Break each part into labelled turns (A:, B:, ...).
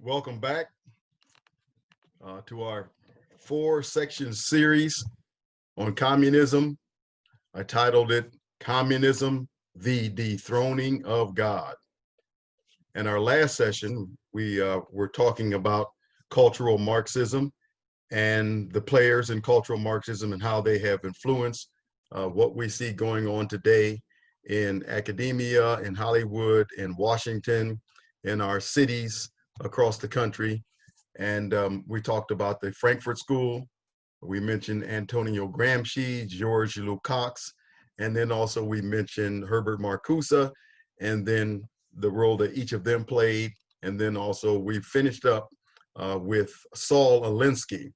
A: Welcome back to our 4-section series on communism. I titled it Communism, the Dethroning of God. In our last session, we were talking about cultural Marxism and the players in cultural Marxism and how they have influenced what we see going on today in academia, in Hollywood, in Washington, in our cities across the country. And we talked about the Frankfurt School. We mentioned Antonio Gramsci, Georges Lukács, and then also we mentioned Herbert Marcuse, and then the role that each of them played. And then also we finished up with Saul Alinsky,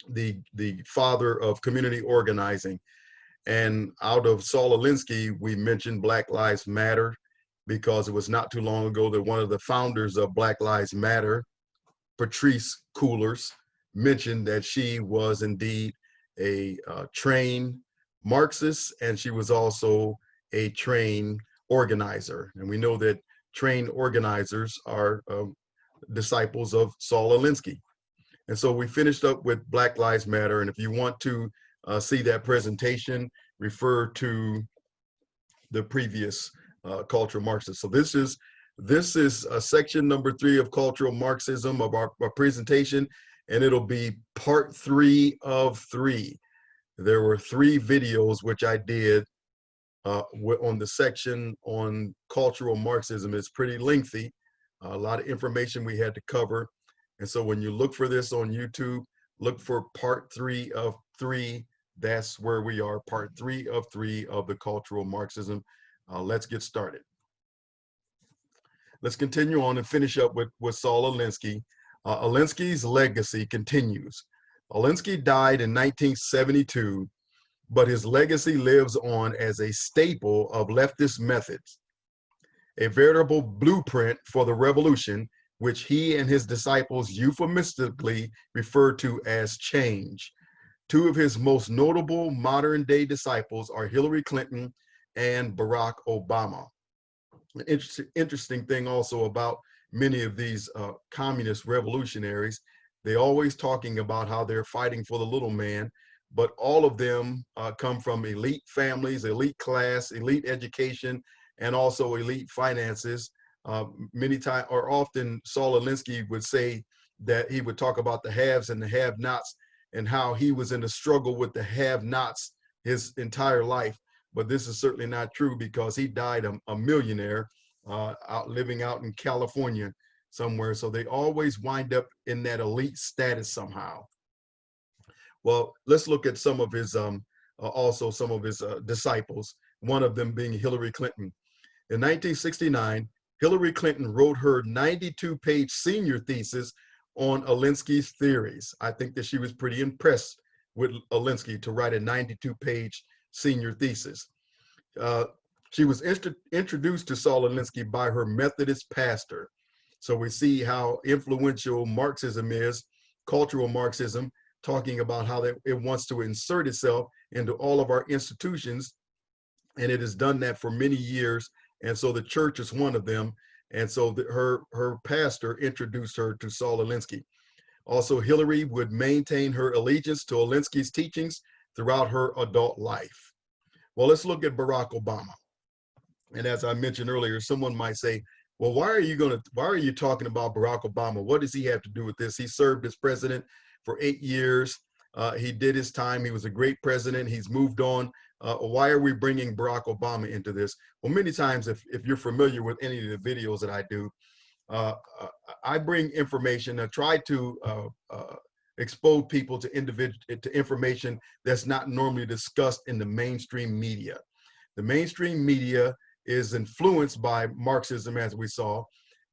A: the father of community organizing. And out of Saul Alinsky, we mentioned Black Lives Matter, because it was not too long ago that one of the founders of Black Lives Matter, Patrice Cullors, mentioned that she was indeed a trained Marxist, and she was also a trained organizer. And we know that trained organizers are disciples of Saul Alinsky. And so we finished up with Black Lives Matter. And if you want to see that presentation, refer to the previous cultural Marxism. So this is section number 3 of cultural Marxism of our presentation, and it'll be part 3 of 3. There were 3 videos which I did on the section on cultural Marxism. It's pretty lengthy, a lot of information we had to cover. And so when you look for this on YouTube, look for part 3 of 3. That's where we are, part 3 of 3 of the cultural Marxism. Let's get started. Let's continue on and finish up with Saul Alinsky. Alinskys legacy continues. Alinsky died in 1972, but his legacy lives on as a staple of leftist methods, a veritable blueprint for the revolution, which he and his disciples euphemistically refer to as change. 2 of his most notable modern-day disciples are Hillary Clinton and Barack Obama. An interesting thing also about many of these communist revolutionaries, they always talking about how they're fighting for the little man, but all of them come from elite families, elite class, elite education, and also elite finances. Many times, or often, Saul Alinsky would say that he would talk about the haves and the have-nots and how he was in a struggle with the have-nots his entire life. But this is certainly not true, because he died a millionaire living out in California somewhere. So they always wind up in that elite status somehow. Well, let's look at some of his, also some of his disciples, one of them being Hillary Clinton. In 1969, Hillary Clinton wrote her 92-page senior thesis on Alinsky's theories. I think that she was pretty impressed with Alinsky to write a 92-page senior thesis. She was introduced to Saul Alinsky by her Methodist pastor. So we see how influential Marxism is, cultural Marxism, talking about how it wants to insert itself into all of our institutions. And it has done that for many years. And so the church is one of them. And so her pastor introduced her to Saul Alinsky. Also, Hillary would maintain her allegiance to Alinsky's teachings throughout her adult life. Well, let's look at Barack Obama. And as I mentioned earlier, someone might say, well, why are you talking about Barack Obama? What does he have to do with this? He served as president for 8 years. He did his time. He was a great president. He's moved on. Why are we bringing Barack Obama into this? Well, many times, if you're familiar with any of the videos that I do, I bring information. I try to expose people to information that's not normally discussed in the mainstream media. The mainstream media is influenced by Marxism, as we saw,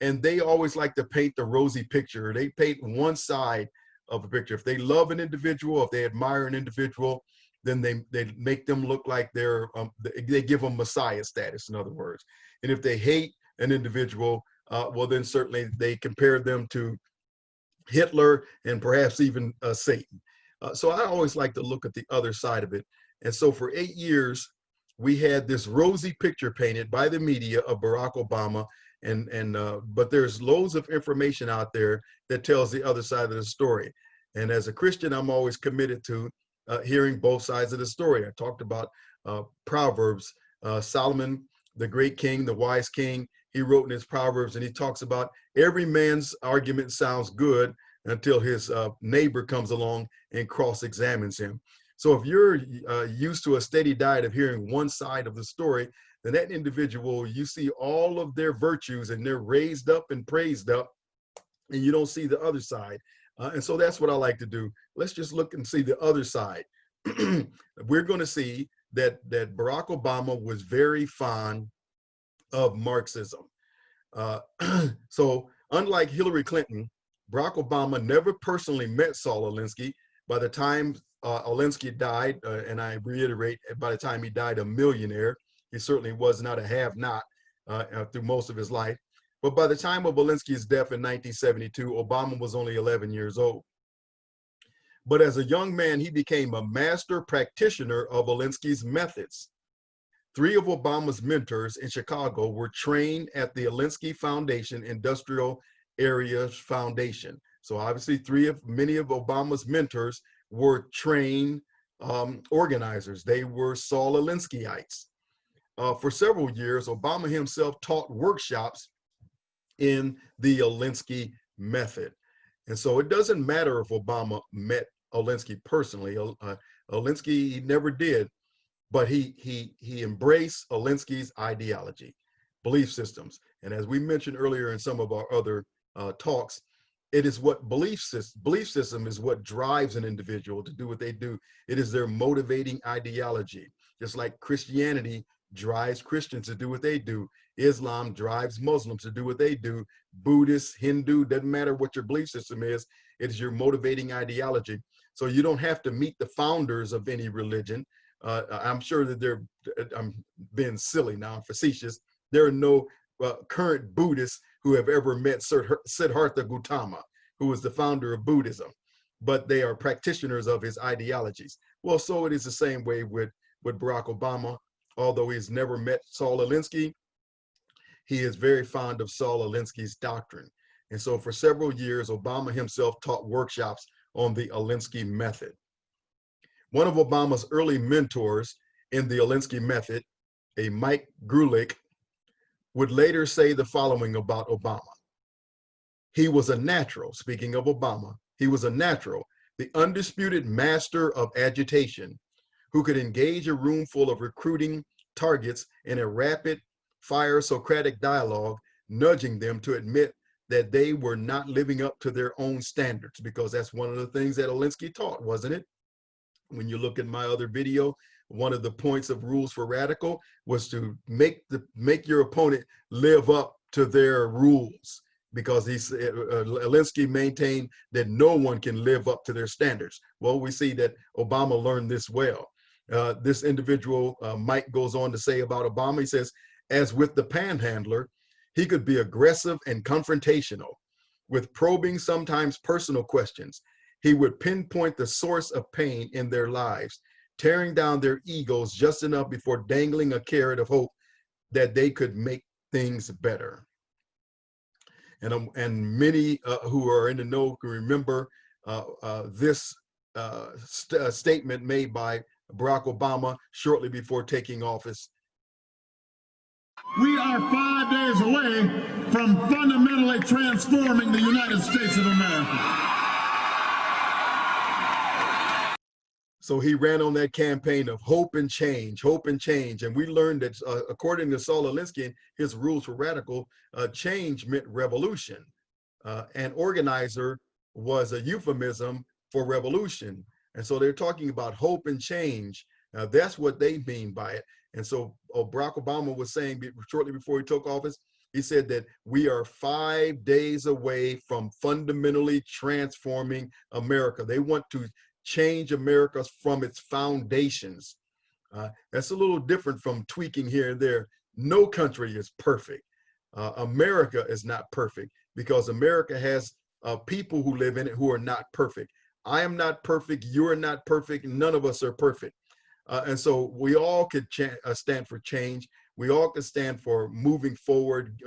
A: and they always like to paint the rosy picture. They paint one side of a picture. If they love an individual, if they admire an individual, then they make them look like they give them Messiah status, in other words. And if they hate an individual, well, then certainly they compare them to Hitler and perhaps even Satan. So I always like to look at the other side of it. And so for 8 years, we had this rosy picture painted by the media of Barack Obama, But there's loads of information out there that tells the other side of the story. And as a Christian, I'm always committed to hearing both sides of the story. I talked about Proverbs. Solomon, the great king, the wise king, he wrote in his Proverbs, and he talks about every man's argument sounds good until his neighbor comes along and cross-examines him. So if you're used to a steady diet of hearing one side of the story, then that individual, you see all of their virtues and they're raised up and praised up, and you don't see the other side. And so that's what I like to do. Let's just look and see the other side. We're going to see that Barack Obama was very fond of Marxism. So unlike Hillary Clinton, Barack Obama never personally met Saul Alinsky. By the time Alinsky died, and I reiterate, by the time he died a millionaire, he certainly was not a have-not through most of his life. But by the time of Alinsky's death in 1972, Obama was only 11 years old. But as a young man, he became a master practitioner of Alinsky's methods. 3 of Obama's mentors in Chicago were trained at the Alinsky Foundation Industrial Areas Foundation. So obviously many of Obama's mentors were trained organizers. They were Saul Alinskyites. For several years, Obama himself taught workshops in the Alinsky method. And so it doesn't matter if Obama met Alinsky personally. Alinsky, he never did, but he embraced Alinsky's ideology, belief systems. And as we mentioned earlier in some of our other talks, it is what belief system is what drives an individual to do what they do. It is their motivating ideology. Just like Christianity drives Christians to do what they do, Islam drives Muslims to do what they do, Buddhist, Hindu, doesn't matter what your belief system is, it is your motivating ideology. So you don't have to meet the founders of any religion. I'm sure that I'm being silly now, I'm facetious. There are no current Buddhists who have ever met Siddhartha Gautama, who was the founder of Buddhism, but they are practitioners of his ideologies. Well, so it is the same way with Barack Obama. Although he's never met Saul Alinsky, he is very fond of Saul Alinsky's doctrine. And so for several years, Obama himself taught workshops on the Alinsky method. One of Obama's early mentors in the Alinsky method, a Mike Grulick, would later say the following about Obama. He was a natural, speaking of Obama, he was a natural, the undisputed master of agitation, who could engage a room full of recruiting targets in a rapid fire Socratic dialogue, nudging them to admit that they were not living up to their own standards, because that's one of the things that Alinsky taught, wasn't it? When you look at my other video, one of the points of Rules for Radical was to make your opponent live up to their rules, because Alinsky maintained that no one can live up to their standards. Well, we see that Obama learned this well. This individual, Mike, goes on to say about Obama, he says, as with the panhandler, he could be aggressive and confrontational with probing, sometimes personal questions. He would pinpoint the source of pain in their lives, tearing down their egos just enough before dangling a carrot of hope that they could make things better. And many who are in the know can remember this statement made by Barack Obama shortly before taking office.
B: We are 5 days away from fundamentally transforming the United States of America.
A: So he ran on that campaign of hope and change, hope and change. And we learned that according to Saul Alinsky and his Rules for Radical, change meant revolution. And organizer was a euphemism for revolution. And so they're talking about hope and change. That's what they mean by it. And so Barack Obama was saying shortly before he took office, he said that we are 5 days away from fundamentally transforming America. They want to change America from its foundations. That's a little different from tweaking here and there. No country is perfect. America is not perfect, because America has people who live in it who are not perfect. I am not perfect, you're not perfect, none of us are perfect. And so we all could stand for change. We all can stand for moving forward,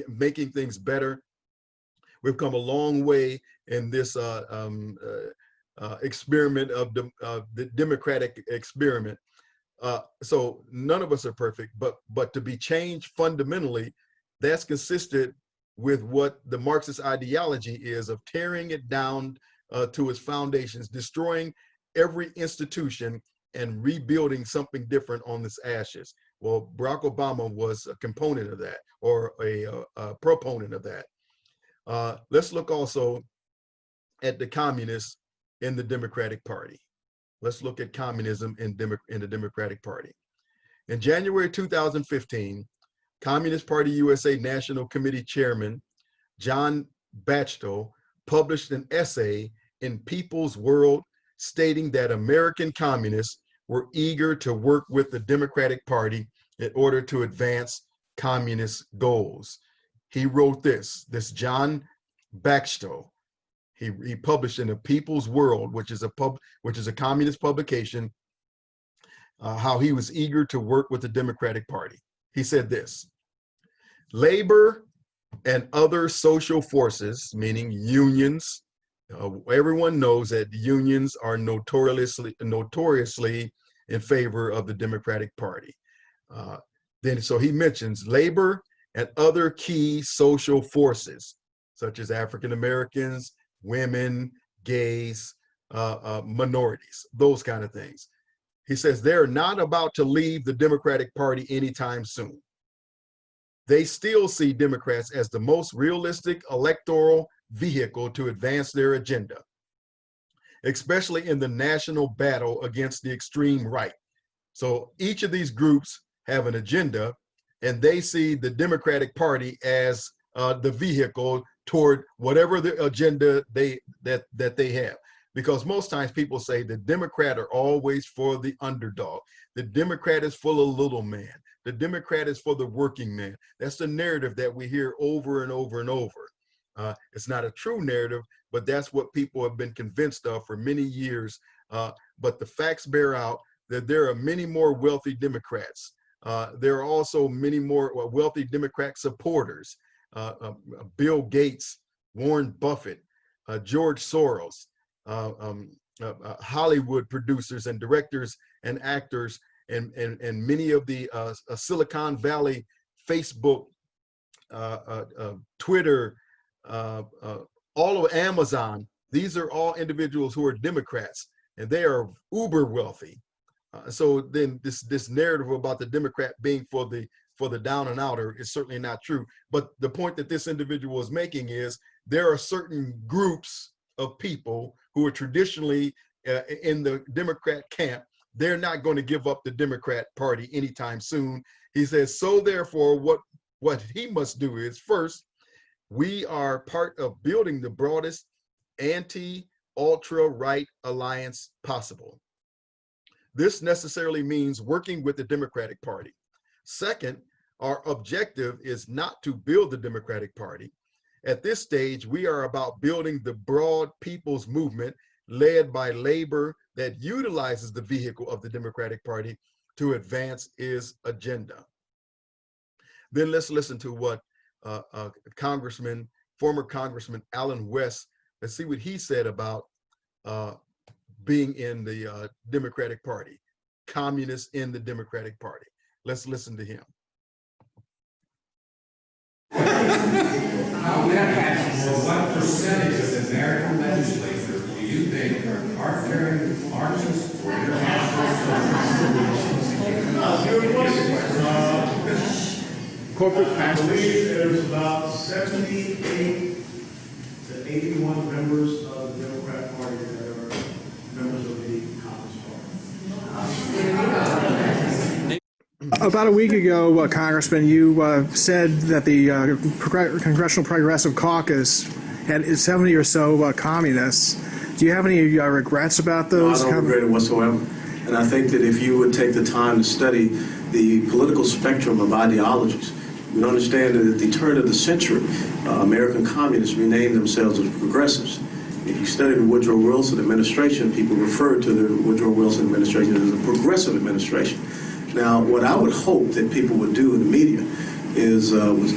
A: making things better. We've come a long way in this experiment of the democratic experiment. So none of us are perfect, but to be changed fundamentally, that's consistent with what the Marxist ideology is of tearing it down to its foundations, destroying every institution and rebuilding something different on its ashes. Well, Barack Obama was a component of that, or a proponent of that. Let's look also at the communists in the Democratic Party. Let's look at communism in the Democratic Party. In January 2015, Communist Party USA National Committee Chairman John Batchelor published an essay in People's World stating that American communists were eager to work with the Democratic Party in order to advance communist goals. He wrote this John Batchelor. He published in the People's World, which is a communist publication, how he was eager to work with the Democratic Party. He said this: labor and other social forces, meaning unions. Everyone knows that unions are notoriously in favor of the Democratic Party. So he mentions labor and other key social forces, such as African Americans, women, gays, minorities, those kind of things. He says they're not about to leave the Democratic Party anytime soon. They still see Democrats as the most realistic electoral vehicle to advance their agenda, especially in the national battle against the extreme right. So each of these groups have an agenda, and they see the Democratic Party as the vehicle toward whatever the agenda that they have. Because most times people say the Democrat are always for the underdog. The Democrat is for the little man. The Democrat is for the working man. That's the narrative that we hear over and over and over. It's not a true narrative, but that's what people have been convinced of for many years. But the facts bear out that there are many more wealthy Democrats. There are also many more wealthy Democrat supporters. Bill Gates, Warren Buffett, George Soros, Hollywood producers and directors and actors, and many of the Silicon Valley, Facebook, Twitter, all of Amazon. These are all individuals who are Democrats, and they are uber wealthy. So then this narrative about the Democrat being for the down and outer is certainly not true. But the point that this individual is making is there are certain groups of people who are traditionally in the Democrat camp. They're not going to give up the Democrat Party anytime soon. He says, so therefore, what he must do is, first, we are part of building the broadest anti-ultra-right alliance possible. This necessarily means working with the Democratic Party. Second, our objective is not to build the Democratic Party. At this stage, we are about building the broad people's movement led by labor that utilizes the vehicle of the Democratic Party to advance its agenda. Then let's listen to what former Congressman Allen West, let's see what he said about being in the Democratic Party, communists in the Democratic Party. Let's listen to him.
C: What percentage of the American legislature do you think are very Marxist or
B: corporate I believe there's about 78 to 81 members of the Democrat Party that are members of the Communist Party.
D: About a week ago, Congressman, you said that the Congressional Progressive Caucus had 70 or so communists. Do you have any regrets about those?
E: No, I don't regret it whatsoever. And I think that if you would take the time to study the political spectrum of ideologies, you would understand that at the turn of the century, American communists renamed themselves as progressives. If you study the Woodrow Wilson administration, people referred to the Woodrow Wilson administration as a progressive administration. Now, what I would hope that people would do in the media is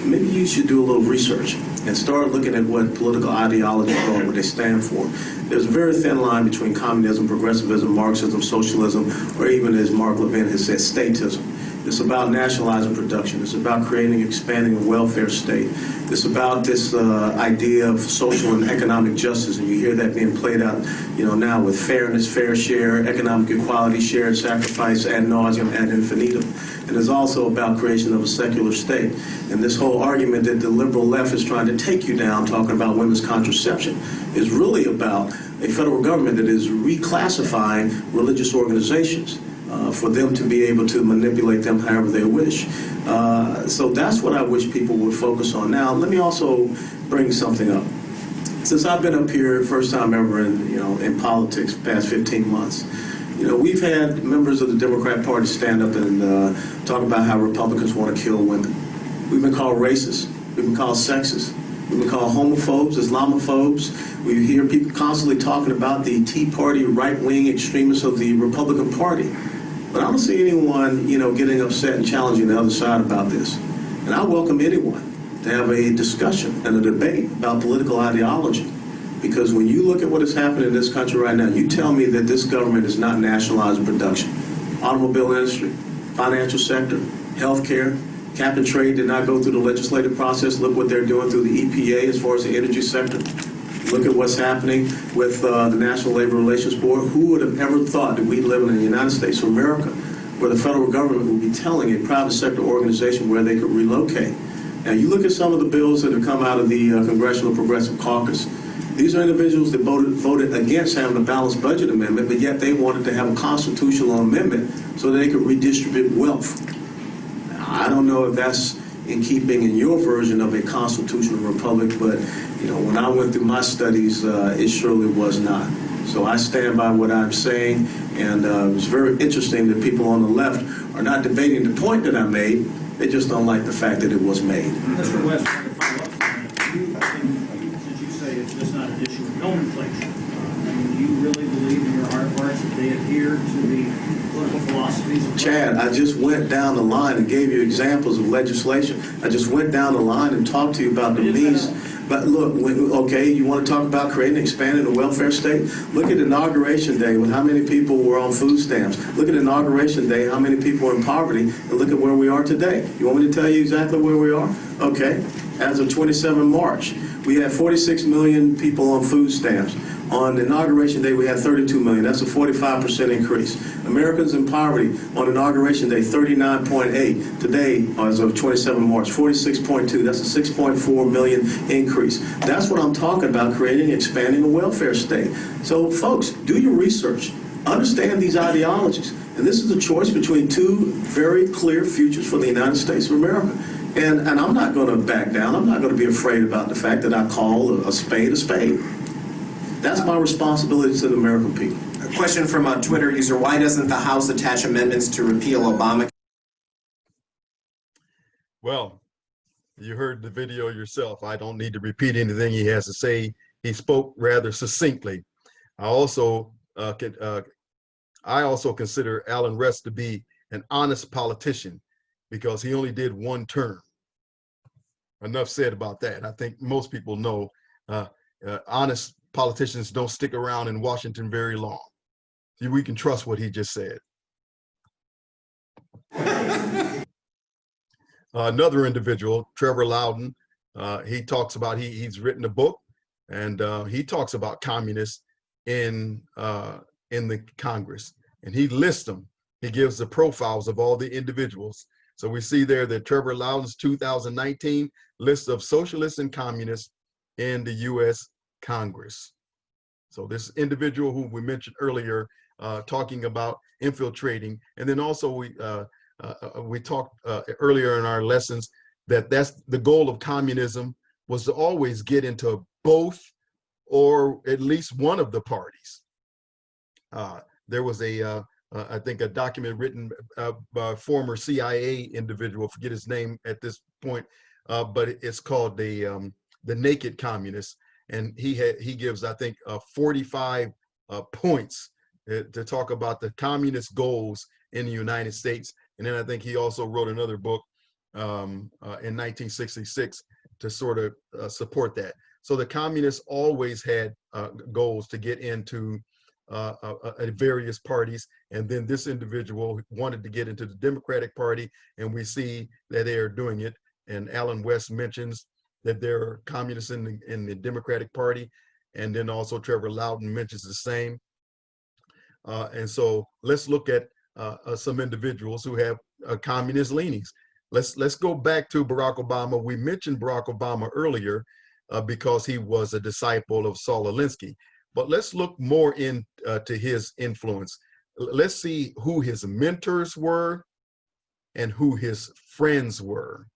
E: maybe you should do a little research and start looking at what political ideologies are, what they stand for. There's a very thin line between communism, progressivism, Marxism, socialism, or even, as Mark Levin has said, statism. It's about nationalizing production. It's about creating and expanding a welfare state. It's about this idea of social and economic justice, and you hear that being played out, now with fairness, fair share, economic equality, shared sacrifice, ad nauseum, ad infinitum. And it's also about creation of a secular state. And this whole argument that the liberal left is trying to take you down, talking about women's contraception, is really about a federal government that is reclassifying religious organizations for them to be able to manipulate them however they wish. So that's what I wish people would focus on. Now, let me also bring something up. Since I've been up here, first time ever in politics, past 15 months, we've had members of the Democrat Party stand up and talk about how Republicans want to kill women. We've been called racist. We've been called sexist. We've been called homophobes, Islamophobes. We hear people constantly talking about the Tea Party right-wing extremists of the Republican Party. But I don't see anyone, getting upset and challenging the other side about this. And I welcome anyone to have a discussion and a debate about political ideology. Because when you look at what is happening in this country right now, you tell me that this government is not nationalizing production. Automobile industry, financial sector, healthcare, cap and trade did not go through the legislative process. Look what they're doing through the EPA as far as the energy sector. Look at what's happening with the National Labor Relations Board. Who would have ever thought that we live in the United States of America where the federal government would be telling a private sector organization where they could relocate? Now, you look at some of the bills that have come out of the Congressional Progressive Caucus. These are individuals that voted against having a balanced budget amendment, but yet they wanted to have a constitutional amendment so they could redistribute wealth. Now, I don't know if that's in keeping in your version of a constitutional republic, but when I went through my studies, it surely was not. So I stand by what I'm saying, and it's very interesting that people on the left are not debating the point that I made. They just don't like the fact that it was made.
B: Mr. West, to follow up on that, since you say it's just not an issue of nomenclature, do you really believe in your heart of hearts that they adhere to the political philosophies of
E: Chad, I just went down the line and gave you examples of legislation. I just went down the line and talked to you about the means. But look, okay, you want to talk about creating and expanding a welfare state? Look at Inauguration Day with how many people were on food stamps. Look at Inauguration Day, how many people are in poverty, and look at where we are today. You want me to tell you exactly where we are? Okay, as of 27 March, we had 46 million people on food stamps. On Inauguration Day, we had 32 million. That's a 45% increase. Americans in poverty on Inauguration Day, 39.8. Today, as of 27 March, 46.2. That's a 6.4 million increase. That's what I'm talking about, creating and expanding a welfare state. So, folks, do your research. Understand these ideologies. And this is a choice between two very clear futures for the United States of America. And I'm not going to back down. I'm not going to be afraid about the fact that I call a spade a spade. That's my responsibility to the American people.
F: A question from a Twitter user: why doesn't the House attach amendments to repeal Obamacare?
A: Well, you heard the video yourself. I don't need to repeat anything he has to say. He spoke rather succinctly. I also consider Alan Rest to be an honest politician because he only did one term. Enough said about that. I think most people know honest politicians don't stick around in Washington very long. We can trust what he just said. Another individual, Trevor Louden, he talks about, he's written a book, and he talks about communists in the Congress, and he lists them. He gives the profiles of all the individuals. So we see there that Trevor Louden's 2019 list of socialists and communists in the U.S. Congress. So this individual who we mentioned earlier, talking about infiltrating, and then also we talked earlier in our lessons that that's the goal of communism, was to always get into both or at least one of the parties. There was I think a document written by a former CIA individual, forget his name at this point, but it's called the Naked Communist. And he gives, I think, 45 points to talk about the communist goals in the United States And then I think he also wrote another book in 1966 to sort of support that. So the communists always had goals to get into various parties. And then this individual wanted to get into the Democratic Party, and we see that they are doing it. And Alan West mentions that there are communists in the Democratic Party. And then also Trevor Louden mentions the same. And so let's look at some individuals who have communist leanings. Let's go back to Barack Obama. We mentioned Barack Obama earlier because he was a disciple of Saul Alinsky. But let's look more into his influence. Let's see who his mentors were and who his friends were.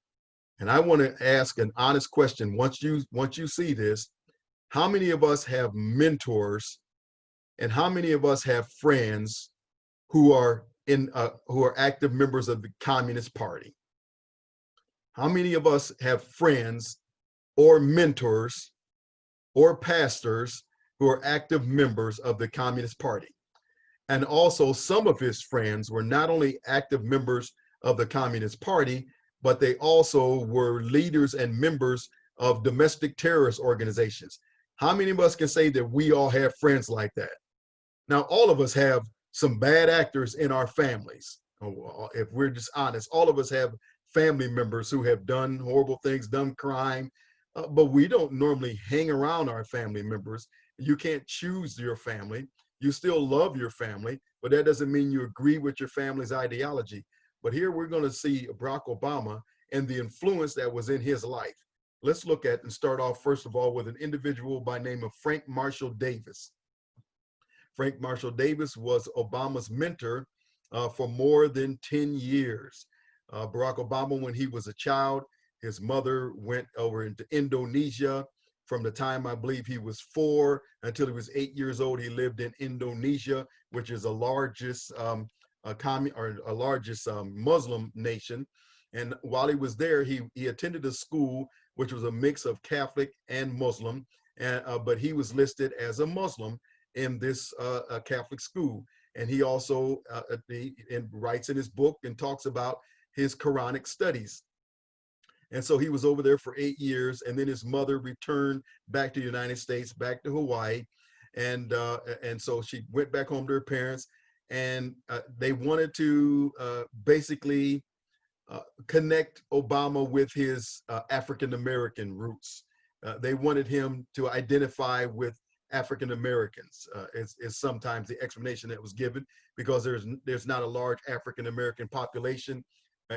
A: And I want to ask an honest question. Once you see this, how many of us have mentors, and how many of us have friends who are active members of the Communist Party? How many of us have friends or mentors or pastors who are active members of the Communist Party? And also, some of his friends were not only active members of the Communist Party, but they also were leaders and members of domestic terrorist organizations. How many of us can say that we all have friends like that? Now, all of us have some bad actors in our families. If we're just honest, all of us have family members who have done horrible things, done crime, but we don't normally hang around our family members. You can't choose your family. You still love your family, but that doesn't mean you agree with your family's ideology. But here we're going to see Barack Obama and the influence that was in his life. Let's look at and start off, first of all, with an individual by name of Frank Marshall Davis. Frank Marshall Davis was Obama's mentor for more than 10 years. Barack Obama, when he was a child, his mother went over into Indonesia. From the time I believe he was 4 until he was 8 years old, he lived in Indonesia, which is the largest Muslim nation. And while he was there, he attended a school which was a mix of Catholic and Muslim, but he was listed as a Muslim in this Catholic school. And he also writes in his book and talks about his Quranic studies. And so he was over there for 8 years, and then his mother returned back to the United States, back to Hawaii. And so she went back home to her parents, and they wanted to basically connect Obama with his African-American roots. They wanted him to identify with African Americans is sometimes the explanation that was given, because there's not a large African American population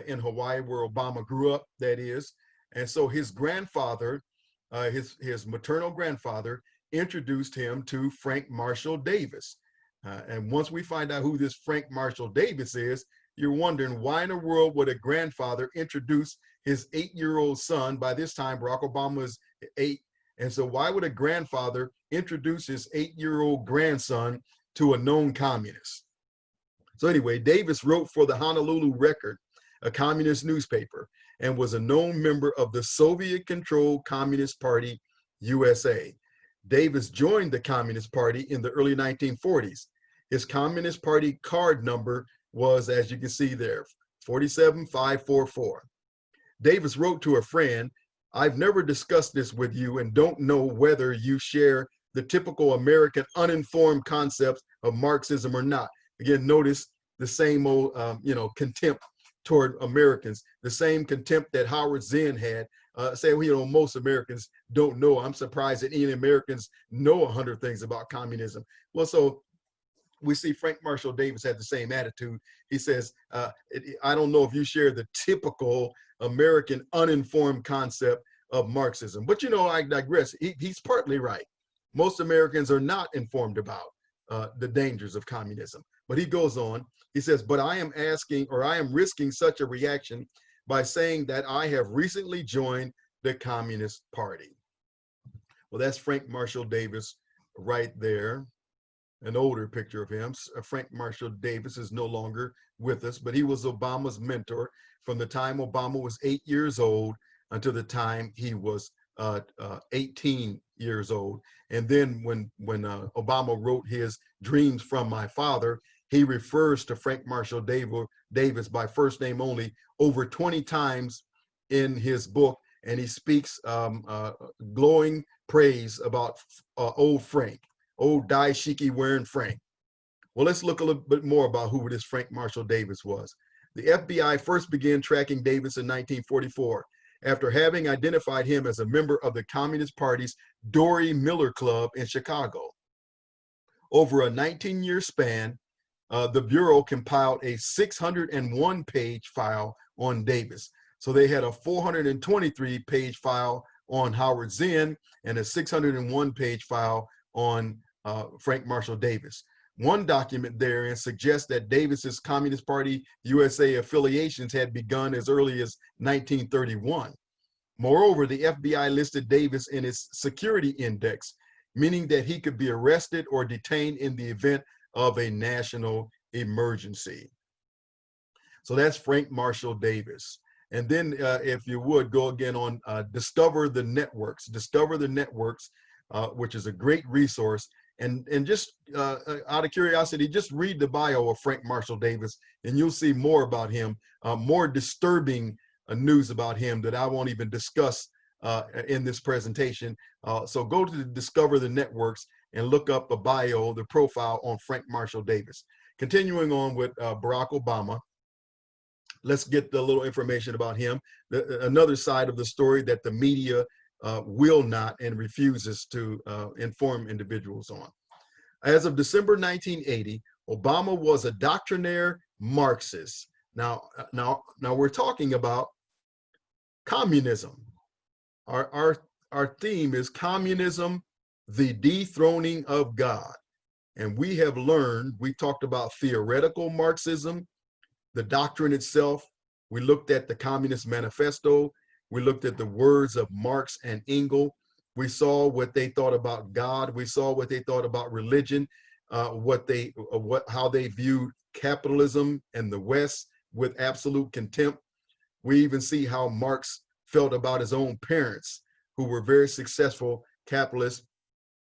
A: in Hawaii where Obama grew up, that is. And so his grandfather, his maternal grandfather, introduced him to Frank Marshall Davis. And once we find out who this Frank Marshall Davis is, you're wondering, why in the world would a grandfather introduce his 8-year-old son? By this time, Barack Obama is 8. And so why would a grandfather introduce his 8-year-old grandson to a known communist? So anyway, Davis wrote for the Honolulu Record, a communist newspaper, and was a known member of the Soviet-controlled Communist Party, USA. Davis joined the Communist Party in the early 1940s. His Communist Party card number was, as you can see there, 47544. Davis wrote to a friend, "I've never discussed this with you and don't know whether you share the typical American uninformed concepts of Marxism or not." Again, notice the same old, contempt toward Americans, the same contempt that Howard Zinn had. Say, most Americans don't know. I'm surprised that any Americans know 100 things about communism. Well, so we see Frank Marshall Davis had the same attitude. He says, I don't know if you share the typical American uninformed concept of Marxism. But, I digress. He's partly right. Most Americans are not informed about the dangers of communism. But he goes on, he says, but I am risking such a reaction by saying that I have recently joined the Communist Party. Well, that's Frank Marshall Davis right there. An older picture of him. Frank Marshall Davis is no longer with us, but he was Obama's mentor from the time Obama was 8 years old until the time he was 18 years old. And then when Obama wrote his Dreams from My Father, he refers to Frank Marshall Davis by first name only over 20 times in his book, and he speaks glowing praise about old Frank, old dashiki wearing Frank. Well, let's look a little bit more about who this Frank Marshall Davis was. The FBI first began tracking Davis in 1944 after having identified him as a member of the Communist Party's Dory Miller Club in Chicago. Over a 19-year span, the Bureau compiled a 601-page file on Davis. So they had a 423-page file on Howard Zinn and a 601-page file on Frank Marshall Davis. One document therein suggests that Davis's Communist Party USA affiliations had begun as early as 1931. Moreover, the FBI listed Davis in its security index, meaning that he could be arrested or detained in the event of a national emergency. So that's Frank Marshall Davis. And then if you would go again on Discover the Networks, which is a great resource. And just out of curiosity, just read the bio of Frank Marshall Davis, and you'll see more about him, more disturbing news about him that I won't even discuss in this presentation. So go to Discover the Networks and look up a bio, the profile on Frank Marshall Davis. Continuing on with Barack Obama, let's get the little information about him. Another side of the story that the media will not and refuses to inform individuals on. As of December 1980, Obama was a doctrinaire Marxist. Now we're talking about communism. Our theme is communism, the dethroning of God. And we have learned, we talked about theoretical Marxism, the doctrine itself. We looked at the Communist Manifesto. We looked at the words of Marx and Engels. We saw what they thought about God. We saw what they thought about religion, how they viewed capitalism and the West with absolute contempt. We even see how Marx felt about his own parents, who were very successful capitalists.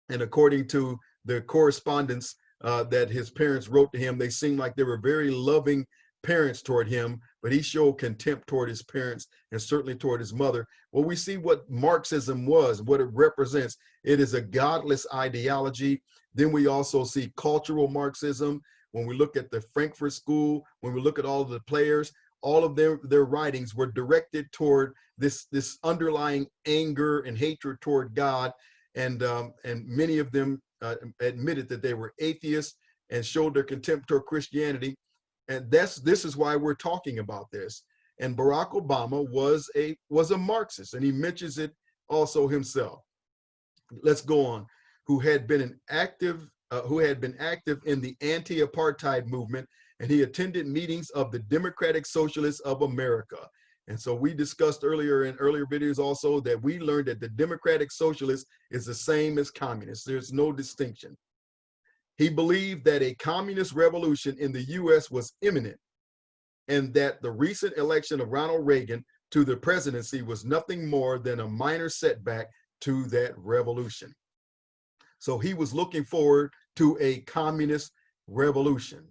A: And according to the correspondence that his parents wrote to him, they seemed like they were very loving parents toward him, but he showed contempt toward his parents and certainly toward his mother. Well, we see what Marxism was, what it represents. It is a godless ideology. Then we also see cultural Marxism. When we look at the Frankfurt School, when we look at all of the players, all of their writings were directed toward this underlying anger and hatred toward God. And many of them admitted that they were atheists and showed their contempt toward Christianity. And this is why we're talking about this. And Barack Obama was a Marxist, and he mentions it also himself. Let's go on. Who had been active in the anti-apartheid movement, and he attended meetings of the Democratic Socialists of America. And so we discussed earlier in earlier videos also that we learned that the Democratic Socialist is the same as communists. There's no distinction. He believed that a communist revolution in the US was imminent, and that the recent election of Ronald Reagan to the presidency was nothing more than a minor setback to that revolution. So he was looking forward to a communist revolution.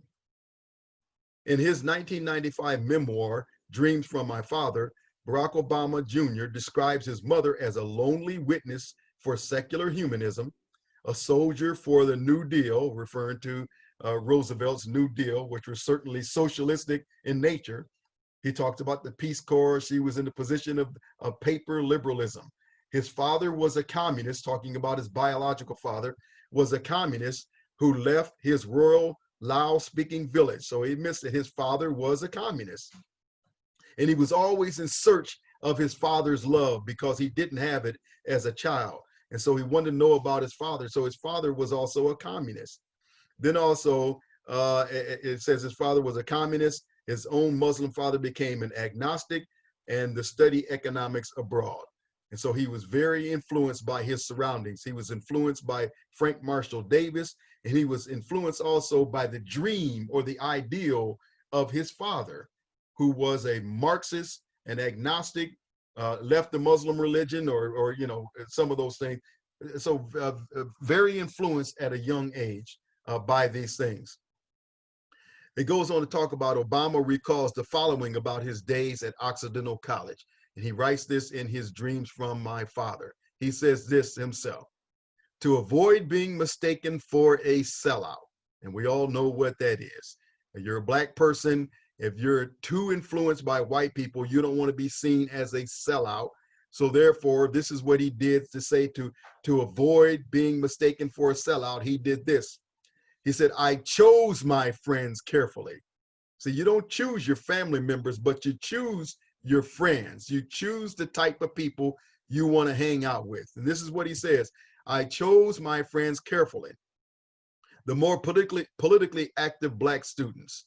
A: In his 1995 memoir, Dreams from My Father, Barack Obama Jr. describes his mother as a lonely witness for secular humanism, a soldier for the New Deal, referring to Roosevelt's New Deal, which was certainly socialistic in nature. He talked about the Peace Corps. She was in the position of paper liberalism. His father was a communist, talking about his biological father, was a communist who left his rural Lao-speaking village. So he admits that his father was a communist. And he was always in search of his father's love because he didn't have it as a child. And so he wanted to know about his father. So his father was also a communist. Then also, it says his father was a communist. His own Muslim father became an agnostic and to study economics abroad. And so he was very influenced by his surroundings. He was influenced by Frank Marshall Davis, and he was influenced also by the dream or the ideal of his father, who was a Marxist, an agnostic, left the Muslim religion or you know, some of those things. So very influenced at a young age by these things. It goes on to talk about Obama recalls the following about his days at Occidental College. And he writes this in his Dreams from My Father. He says this himself: to avoid being mistaken for a sellout. And we all know what that is. If you're a black person, if you're too influenced by white people, you don't want to be seen as a sellout. So therefore, this is what he did to say to avoid being mistaken for a sellout. He did this. He said, I chose my friends carefully. So you don't choose your family members, but you choose your friends. You choose the type of people you want to hang out with. And this is what he says: I chose my friends carefully. The more politically active black students,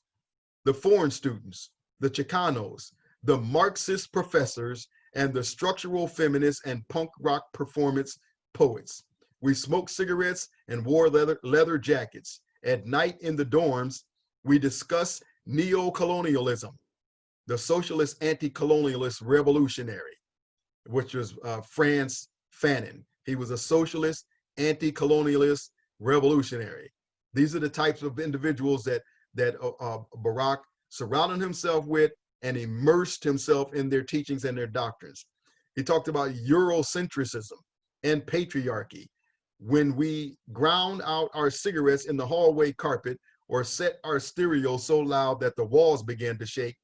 A: the foreign students, the Chicanos, the Marxist professors, and the structural feminists and punk rock performance poets. We smoked cigarettes and wore leather jackets. At night in the dorms, we discussed neo-colonialism, the socialist anti-colonialist revolutionary, which was Franz Fanon. He was a socialist anti-colonialist revolutionary. These are the types of individuals that Barack surrounded himself with and immersed himself in their teachings and their doctrines. He talked about Eurocentrism and patriarchy. When we ground out our cigarettes in the hallway carpet or set our stereo so loud that the walls began to shake,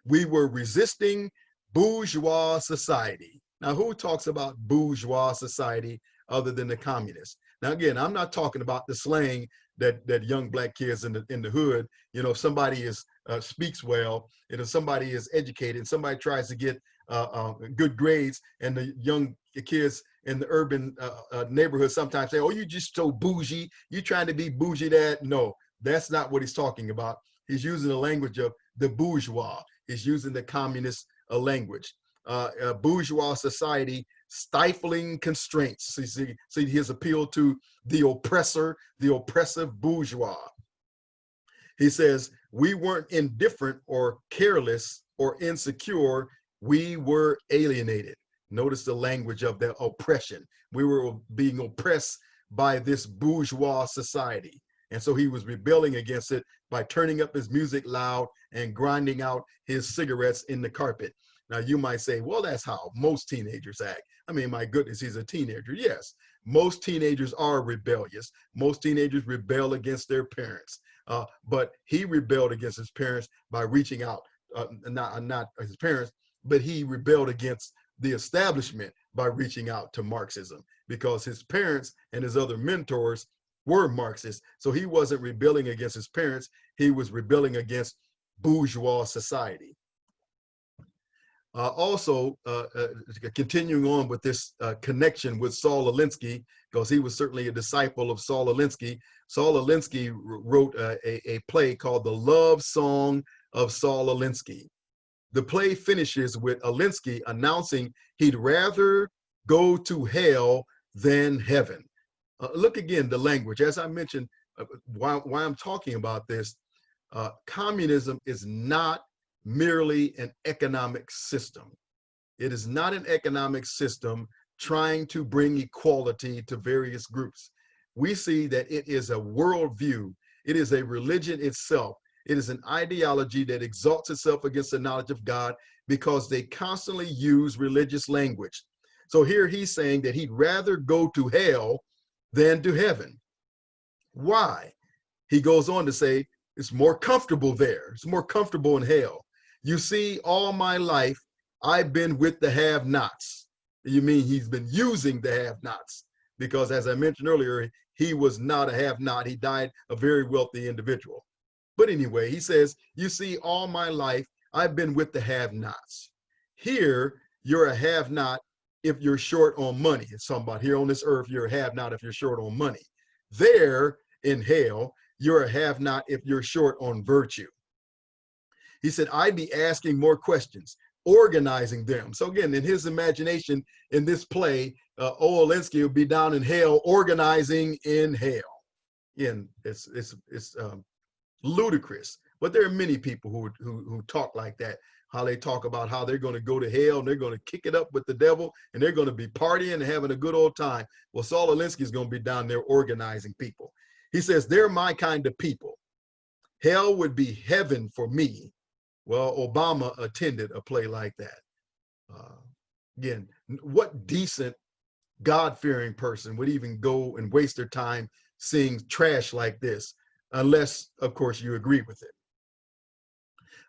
A: we were resisting bourgeois society. Now, who talks about bourgeois society other than the communists? Now, again, I'm not talking about the slang that young black kids in the hood, you know, if somebody is speaks well, and if somebody is educated, and somebody tries to get good grades, and the young kids in the urban neighborhood sometimes say, oh, you just so bougie, you trying to be bougie, dad. No, that's not what he's talking about. He's using the language of the bourgeois. He's using the communist language. Bourgeois society, stifling constraints. So you see his appeal to the oppressor, the oppressive bourgeois. He says, we weren't indifferent or careless or insecure, we were alienated. Notice the language of the oppression. We were being oppressed by this bourgeois society. And so he was rebelling against it by turning up his music loud and grinding out his cigarettes in the carpet. Now you might say, well, that's how most teenagers act. I mean, my goodness, he's a teenager. Yes, most teenagers are rebellious. Most teenagers rebel against their parents. But he rebelled against his parents by reaching out, not his parents, but he rebelled against the establishment by reaching out to Marxism, because his parents and his other mentors were Marxists. So he wasn't rebelling against his parents, he was rebelling against bourgeois society. Also, continuing on with this connection with Saul Alinsky, because he was certainly a disciple of Saul Alinsky. Saul Alinsky wrote a play called The Love Song of Saul Alinsky. The play finishes with Alinsky announcing he'd rather go to hell than heaven. Look again, the language. As I mentioned, why I'm talking about this, communism is not merely an economic system. It is not an economic system trying to bring equality to various groups. We see that it is a worldview. It is a religion itself. It is an ideology that exalts itself against the knowledge of God because they constantly use religious language. So here he's saying that he'd rather go to hell than to heaven. Why? He goes on to say, it's more comfortable there. It's more comfortable in hell. You see, all my life, I've been with the have-nots. You mean he's been using the have-nots? Because as I mentioned earlier, he was not a have-not. He died a very wealthy individual. But anyway, he says, you see, all my life, I've been with the have-nots. Here, you're a have-not if you're short on money. It's talking about here on this earth, you're a have-not if you're short on money. There, in hell, you're a have-not if you're short on virtue. He said, I'd be asking more questions, organizing them. So again, in his imagination, in this play, Alinsky would be down in hell, organizing in hell. And it's ludicrous. But there are many people who talk like that, how they talk about how they're going to go to hell and they're going to kick it up with the devil and they're going to be partying and having a good old time. Well, Saul Alinsky is going to be down there organizing people. He says, they're my kind of people. Hell would be heaven for me. Well, Obama attended a play like that. Again, what decent, God-fearing person would even go and waste their time seeing trash like this, unless, of course, you agree with it.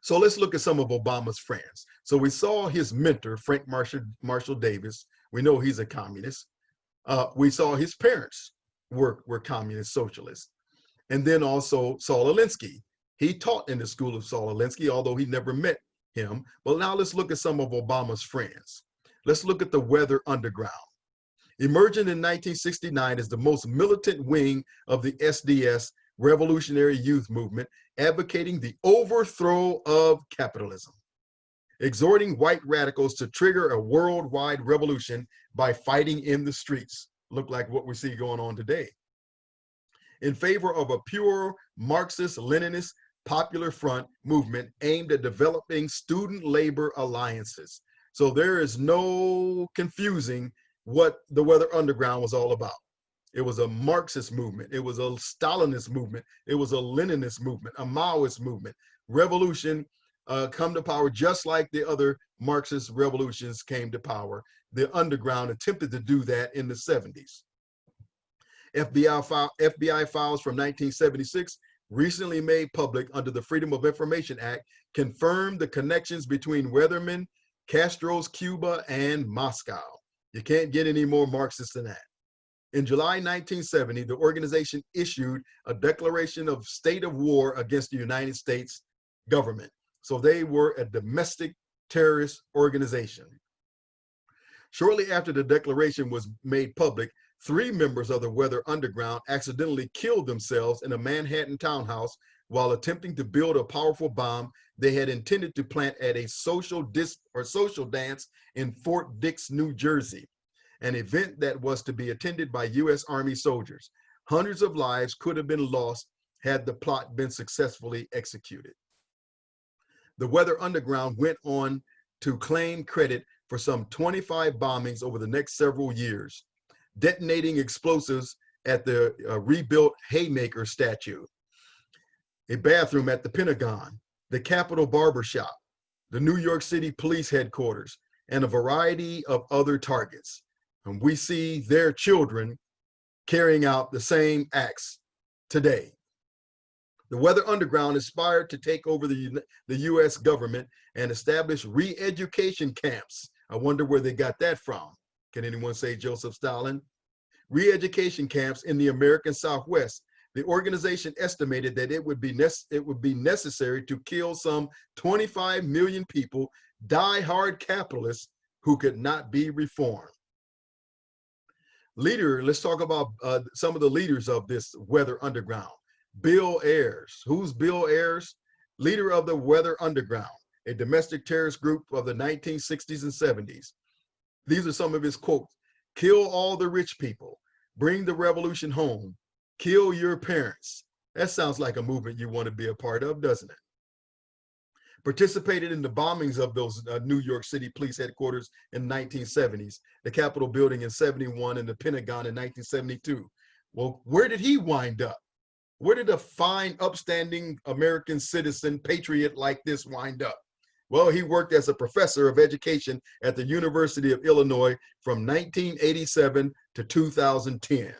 A: So let's look at some of Obama's friends. So we saw his mentor, Frank Marshall Davis. We know he's a communist. We saw his parents were communist socialists. And then also Saul Alinsky. He taught in the school of Saul Alinsky, although he never met him. But now let's look at some of Obama's friends. Let's look at the Weather Underground. Emerging in 1969 as the most militant wing of the SDS Revolutionary Youth Movement, advocating the overthrow of capitalism, exhorting white radicals to trigger a worldwide revolution by fighting in the streets. Look like what we see going on today. In favor of a pure Marxist-Leninist popular front movement aimed at developing student labor alliances. So there is no confusing what the Weather Underground was all about. It was a Marxist movement. It was a Stalinist movement. It was a Leninist movement, a Maoist movement. Revolution come to power just like the other Marxist revolutions came to power. The Underground attempted to do that in the 70s. FBI files from 1976, recently made public under the Freedom of Information Act, confirmed the connections between Weatherman, Castro's Cuba, and Moscow. You can't get any more Marxist than that. In July 1970, the organization issued a declaration of state of war against the United States government. So they were a domestic terrorist organization. Shortly after the declaration was made public, 3 members of the Weather Underground accidentally killed themselves in a Manhattan townhouse while attempting to build a powerful bomb they had intended to plant at a social dance in Fort Dix, New Jersey, an event that was to be attended by U.S. Army soldiers. Hundreds of lives could have been lost had the plot been successfully executed. The Weather Underground went on to claim credit for some 25 bombings over the next several years, detonating explosives at the rebuilt Haymaker statue, a bathroom at the Pentagon, the Capitol Barbershop, the New York City Police Headquarters, and a variety of other targets. And we see their children carrying out the same acts today. The Weather Underground aspired to take over the U.S. government and establish re-education camps. I wonder where they got that from. Can anyone say Joseph Stalin? Re-education camps in the American Southwest. The organization estimated that it would be necessary to kill some 25 million people, die-hard capitalists who could not be reformed. Let's talk about some of the leaders of this Weather Underground. Bill Ayers. Who's Bill Ayers? Leader of the Weather Underground, a domestic terrorist group of the 1960s and 70s. These are some of his quotes. Kill all the rich people. Bring the revolution home. Kill your parents. That sounds like a movement you want to be a part of, doesn't it? Participated in the bombings of those New York City police headquarters in the 1970s, the Capitol building in 71, and the Pentagon in 1972. Well, where did he wind up? Where did a fine, upstanding American citizen, patriot like this wind up? Well, he worked as a professor of education at the University of Illinois from 1987 to 2010.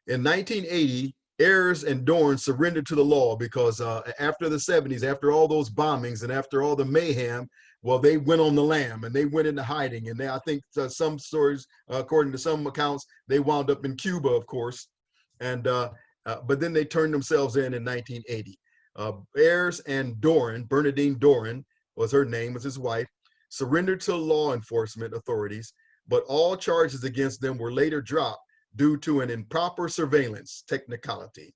A: In 1980, Ayers and Dorn surrendered to the law because after the 70s, after all those bombings and after all the mayhem, well, they went on the lam and they went into hiding. And I think some stories, according to some accounts, they wound up in Cuba, of course. And but then they turned themselves in 1980. Ayers and Doran, Bernadine Doran was her name, was his wife, surrendered to law enforcement authorities, but all charges against them were later dropped due to an improper surveillance technicality.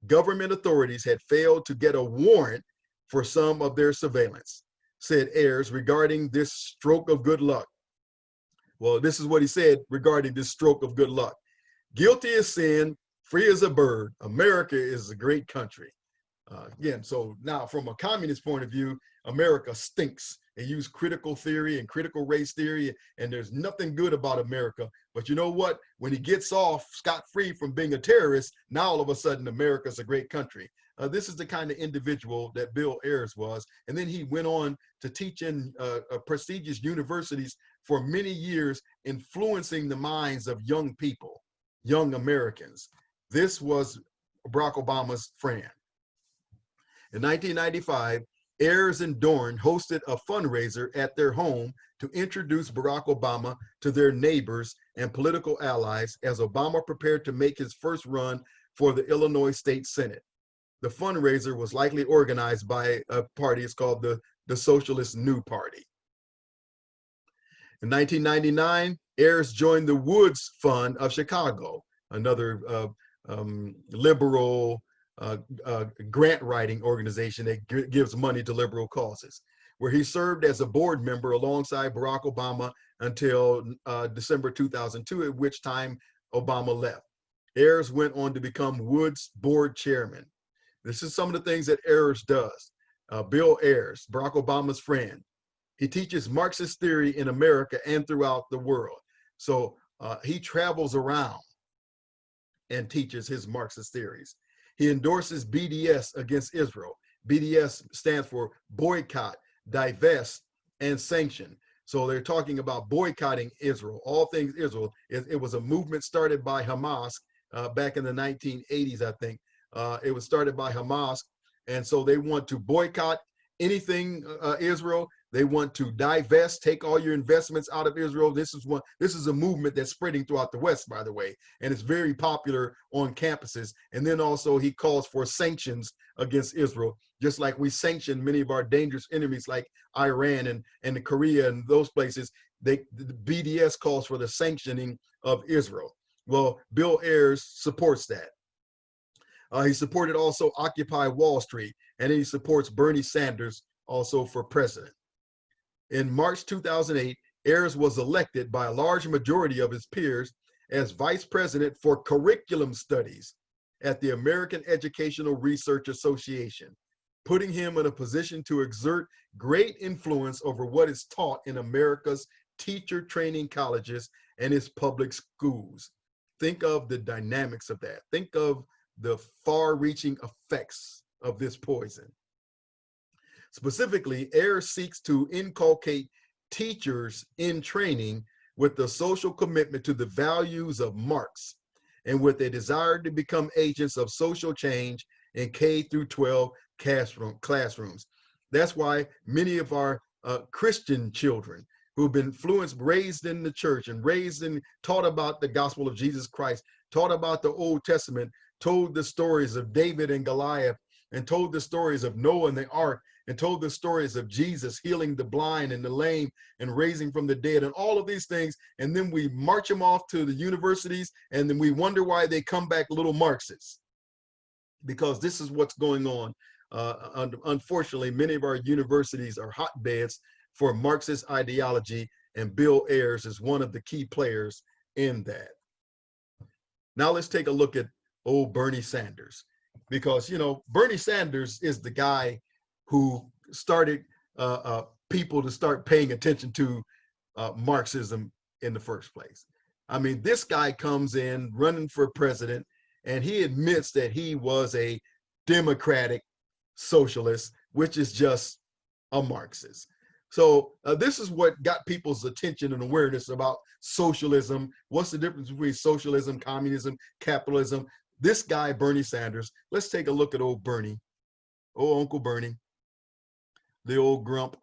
A: Government authorities had failed to get a warrant for some of their surveillance, said Ayers regarding this stroke of good luck. Well, this is what he said regarding this stroke of good luck. Guilty as sin, free as a bird. America is a great country. Again, so now from a communist point of view, America stinks. They use critical theory and critical race theory, and there's nothing good about America. But you know what? When he gets off scot-free from being a terrorist, now all of a sudden America's a great country. This is the kind of individual that Bill Ayers was. And then he went on to teach in prestigious universities for many years, influencing the minds of young people, young Americans. This was Barack Obama's friend. In 1995, Ayers and Dorn hosted a fundraiser at their home to introduce Barack Obama to their neighbors and political allies as Obama prepared to make his first run for the Illinois State Senate. The fundraiser was likely organized by a party, it's called the Socialist New Party. In 1999, Ayers joined the Woods Fund of Chicago, another liberal grant writing organization that gives money to liberal causes, where he served as a board member alongside Barack Obama until December 2002, at which time Obama left. Ayers went on to become Woods board chairman. This is some of the things that Ayers does. Bill Ayers, Barack Obama's friend. He teaches Marxist theory in America and throughout the world. So he travels around and teaches his Marxist theories. He endorses BDS against Israel. BDS stands for boycott, divest, and sanction. So they're talking about boycotting Israel, all things Israel. It was a movement started by Hamas back in the 1980s, I think. It was started by Hamas. And so they want to boycott anything Israel. They want to divest, take all your investments out of Israel. This is a movement that's spreading throughout the West, by the way, and it's very popular on campuses. And then also he calls for sanctions against Israel, just like we sanction many of our dangerous enemies like Iran and Korea and those places. The BDS calls for the sanctioning of Israel. Well, Bill Ayers supports that. He supported also Occupy Wall Street, and he supports Bernie Sanders also for president. In March 2008, Ayers was elected by a large majority of his peers as vice president for curriculum studies at the American Educational Research Association, putting him in a position to exert great influence over what is taught in America's teacher training colleges and its public schools. Think of the dynamics of that. Think of the far-reaching effects of this poison. Specifically, Ayers seeks to inculcate teachers in training with the social commitment to the values of Marx and with a desire to become agents of social change in K through 12 classrooms. That's why many of our Christian children who've been influenced, raised in the church and taught about the gospel of Jesus Christ, taught about the Old Testament, told the stories of David and Goliath, and told the stories of Noah and the ark, and told the stories of Jesus healing the blind and the lame and raising from the dead and all of these things. And then we march them off to the universities, and then we wonder why they come back little Marxists. Because this is what's going on. Unfortunately, many of our universities are hotbeds for Marxist ideology, and Bill Ayers is one of the key players in that. Now let's take a look at old Bernie Sanders, because, you know, Bernie Sanders is the guy who started people to start paying attention to Marxism in the first place. I mean, this guy comes in running for president, and he admits that he was a democratic socialist, which is just a Marxist. So this is what got people's attention and awareness about socialism. What's the difference between socialism, communism, capitalism? This guy, Bernie Sanders, let's take a look at old Bernie, old Uncle Bernie, the old grump.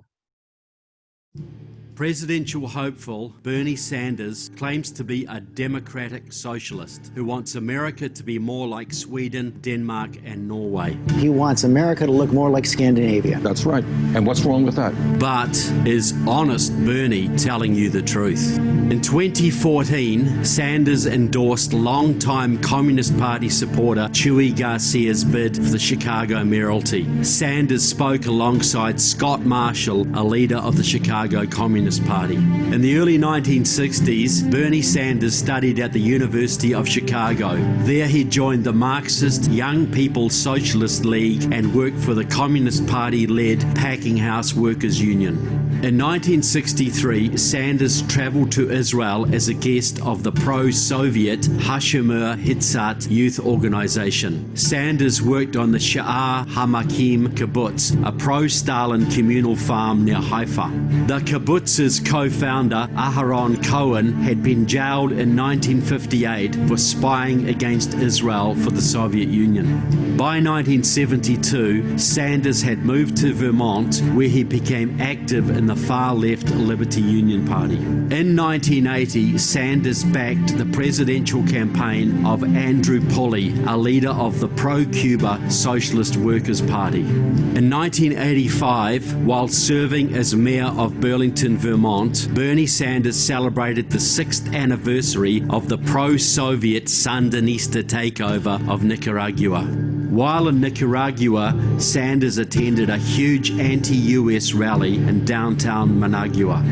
G: Presidential hopeful Bernie Sanders claims to be a democratic socialist who wants America to be more like Sweden, Denmark, and Norway.
H: He wants America to look more like Scandinavia.
I: That's right. And what's wrong with that?
G: But is honest Bernie telling you the truth? In 2014, Sanders endorsed longtime Communist Party supporter Chuy Garcia's bid for the Chicago mayoralty. Sanders spoke alongside Scott Marshall, a leader of the Chicago Communists. Communist Party. In the early 1960s, Bernie Sanders studied at the University of Chicago. There he joined the Marxist Young People's Socialist League and worked for the Communist Party-led Packing House Workers Union. In 1963, Sanders traveled to Israel as a guest of the pro-Soviet Hashomer Hitzat youth organization. Sanders worked on the Sha'ar Hamakim kibbutz, a pro-Stalin communal farm near Haifa. The kibbutz's co-founder, Aharon Cohen, had been jailed in 1958 for spying against Israel for the Soviet Union. By 1972, Sanders had moved to Vermont, where he became active in the far-left Liberty Union Party. In 1980, Sanders backed the presidential campaign of Andrew Pulley, a leader of the pro-Cuba Socialist Workers' Party. In 1985, while serving as mayor of Burlington, Vermont, Bernie Sanders celebrated the 6th anniversary of the pro-Soviet Sandinista takeover of Nicaragua. While in Nicaragua, Sanders attended a huge anti-US rally in downtown Managua.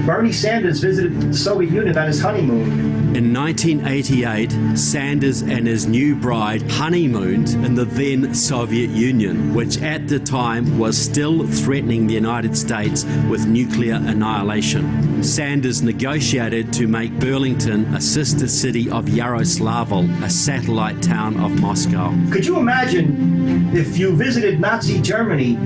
J: Bernie Sanders visited the Soviet Union on his honeymoon.
G: In 1988, Sanders and his new bride honeymooned in the then Soviet Union, which at the time was still threatening the United States with nuclear annihilation. Sanders negotiated to make Burlington a sister city of Yaroslavl, a satellite town of Moscow.
J: Could you imagine if you visited Nazi Germany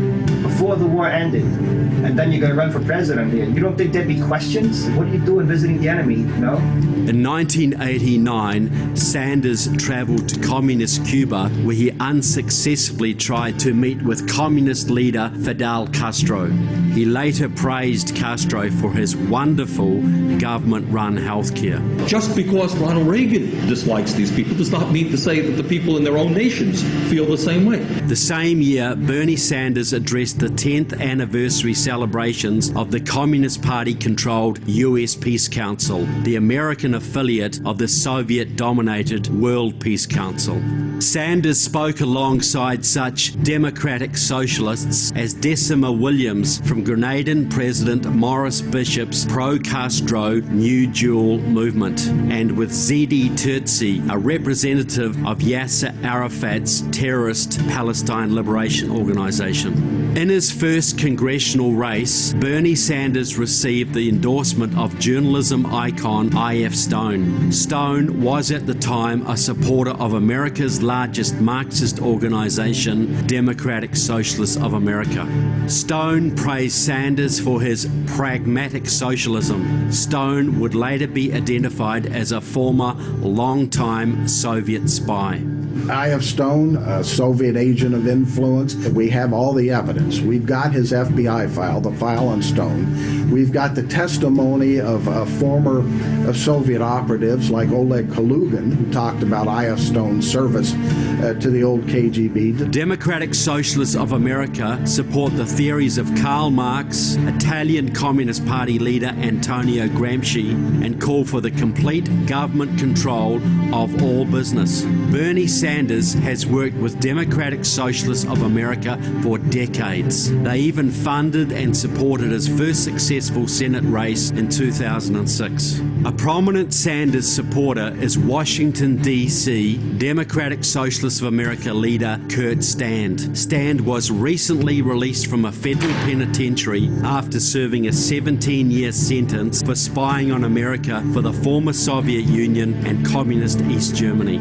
J: before the war ended, and then you're going to run for president here? You don't think there'd be questions? What are you doing visiting the enemy? No?
G: In 1989, Sanders traveled to communist Cuba, where he unsuccessfully tried to meet with communist leader Fidel Castro. He later praised Castro for his wonderful government-run healthcare.
I: Just because Ronald Reagan dislikes these people does not mean to say that the people in their own nations feel the same way.
G: The same year, Bernie Sanders addressed the 10th anniversary celebrations of the Communist Party-controlled U.S. Peace Council, the American affiliate of the Soviet-dominated World Peace Council. Sanders spoke alongside such democratic socialists as Decima Williams from Grenadian President Morris Bishop's pro-Castro New Dual movement, and with Zedi Terzi, a representative of Yasser Arafat's terrorist Palestine Liberation Organization. In his first congressional race, Bernie Sanders received the endorsement of journalism icon I.F. Stone. Stone was at the time a supporter of America's largest Marxist organization, Democratic Socialists of America. Stone praised Sanders for his pragmatic socialism. Stone would later be identified as a former long-time Soviet spy.
K: I.F. Stone, a Soviet agent of influence. We have all the evidence. We've got his FBI file, the file on Stone. We've got the testimony of former Soviet operatives like Oleg Kalugin, who talked about I.F. Stone's service to the old KGB.
G: Democratic Socialists of America support the theories of Karl Marx, Italian Communist Party leader Antonio Gramsci, and call for the complete government control of all business. Bernie Sanders has worked with Democratic Socialists of America for decades. They even funded and supported his first successful Senate race in 2006. A prominent Sanders supporter is Washington, D.C. Democratic Socialists of America leader Kurt Stand. Stand was recently released from a federal penitentiary after serving a 17-year sentence for spying on America for the former Soviet Union and Communist East Germany.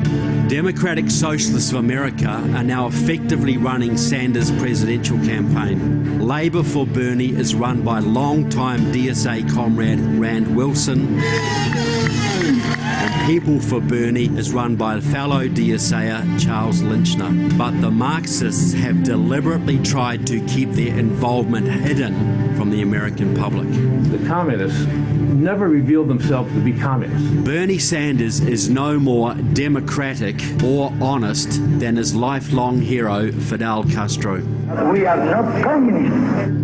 G: Democratic Socialists of America are now effectively running Sanders' presidential campaign. Labour for Bernie is run by longtime DSA comrade Rand Wilson, and People for Bernie is run by fellow DSAer Charles Lynchner. But the Marxists have deliberately tried to keep their involvement hidden from the American public.
L: The communists never revealed themselves to be communists.
G: Bernie Sanders is no more democratic or honest than his lifelong hero Fidel Castro.
L: We are not communists.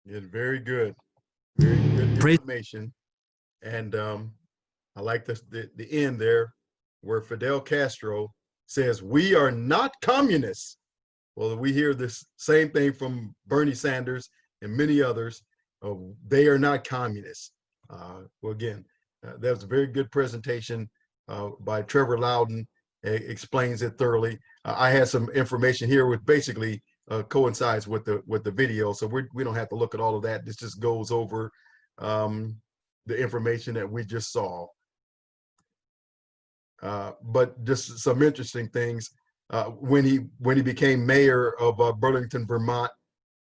A: Yeah, very good. Very good information. And I like the end there where Fidel Castro says, "We are not communists." Well, we hear this same thing from Bernie Sanders and many others. They are not communists. Well, again, that was a very good presentation by Trevor Louden. Explains it thoroughly. I had some information here which basically coincides with the video, so we don't have to look at all of that. This just goes over the information that we just saw. But just some interesting things. When he became mayor of Burlington, Vermont,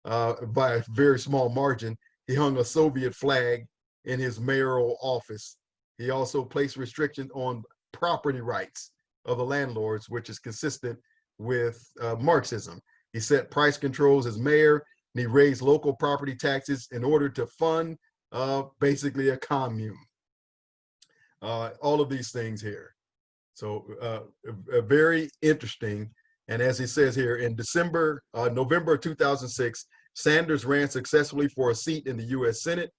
A: by a very small margin, he hung a Soviet flag in his mayoral office. He also placed restrictions on property rights of the landlords, which is consistent with Marxism. He set price controls as mayor, and he raised local property taxes in order to fund basically a commune. All of these things here. So very interesting. And as he says here, in November 2006, Sanders ran successfully for a seat in the US Senate.